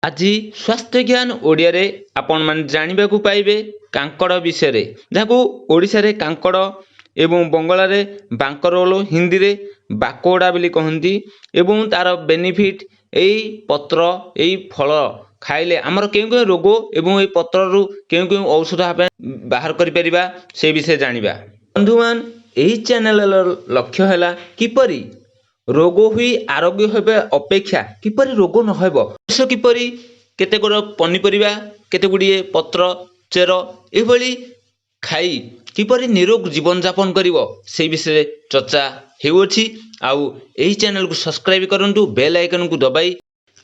আজি स्वास्थ्य ज्ञान ओडिया रे आपण मान जानिबा को पाइबे कांकड़ विषय रे जाकू ओडिसा रे कांकड़ एवं बंगला रे बांकरोलो हिंदी रे बाकोड़ा बोली कहंती एवं तार बेनिफिट एई पत्र एई फल खाइले हमर केउ केउ रोग एवं एई पत्र रु केउ केउ औषध भाबे बाहर करि परिबा से विषय जानिबा। बंधुमान एही चैनल लक्ष्य हैला किपरि रोग हुई आरोग्य होबे अपेक्षा किपरि रोग न होबो किपरि केते गुड़ पनीपरिया केते गुड़िए पत्र चेर एभली खाई किपरि निरोग जीवन यापन करिवो से विषय चर्चा हेउछि। आउ एही चैनल को सब्सक्राइब करंतु बेल आइकन को दबाई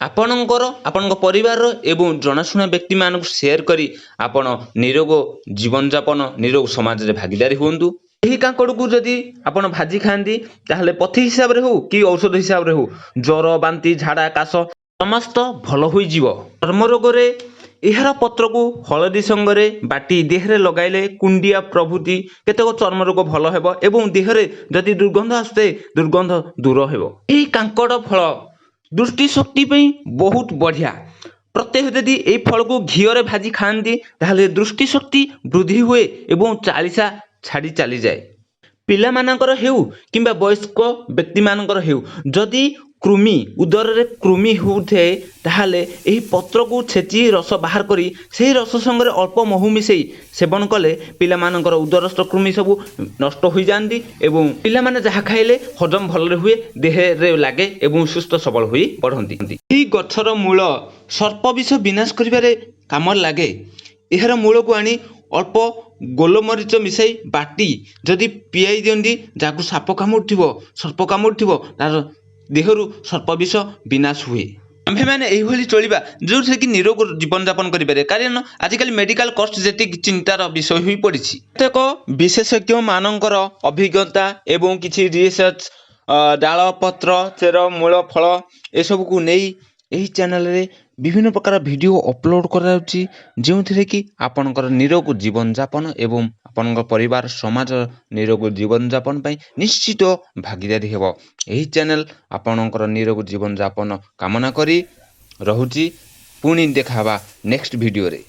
आपणक परिवार एवं जनाशुना व्यक्ति मान को शेयर करी आपण निरोग जीवन यापन निरोग समाज रे भागीदारी हुंतु। एही कांकड़ को जदि आपण भाजी खांती ताहले पथी हिसाब रे हो कि औषध हिसाब रे हो ज्वर बांती झाड़ा काश समस्त भल होई जीवो। चर्म रोग रे एहार पत्र को हलदी संगरे बाटी देहरे लगाइले कुंडिया प्रभृति केतेक चर्म रोग भल हेबो एवं देहरे जदि दुर्गंध आस्ते दुर्गंध दूर हेबो। एही कांकड़ फल दृष्टि शक्ति पई बहुत बढ़िया। प्रत्येक यदि एई फल को घियो रे भाजी खांती ताहले दृष्टि शक्ति वृद्धि हुए एवं चालीसा छाड़ी चली जाए। पिला मानकर हेउ किंबा वयस्क व्यक्ति मानकर हेउ जदि कृमि उदर रे कृमि होथे ताहले एही पत्र को छेची रस बाहर करी सेही रस संगे अल्प महू मिसेई सेवन कले पिला मानकर उदरस्थ कृमि सब नष्ट हो जांदी एवं पिला माने जहा खाइले हजम भल रे हुए देह रे लागे एवं सुस्थ सबल होई पढ़ंती। एही गछर मूल सर्प विष विनाश करिबारे काम लागे। एहर मूल को आनी अल्प गोलमरीच मिसाई बाटी जदि पियाई दियंती जाकू साप कामुथिबो सर्प कामुथिबो तार देहरु सर्प विष विनाश हुए। आम्भे माने एही भली चलिबा जो से कि निरोग जीवन यापन करि पारे कारण आजिकल मेडिकल कॉस्ट जेति चिंतार विषय होई पड़िछि। प्रत्येक विशेषज्ञ मानकर अभिज्ञता एवं किछि रिसर्च डाल पत्र चेर मूल फल ए सब को नेई एही चैनल रे विभिन्न प्रकार वीडियो अपलोड कराउछि जोंथिरे कि आपनकर निरोग जीवन यापन एवं आपनकर परिवार समाज निरोग जीवन यापन पई निश्चित भागीदारी हेबो। एही चैनल आपनकर निरोग जीवन यापन कामना करी रहुछि। पुणी देखाबा नेक्स्ट वीडियो रे।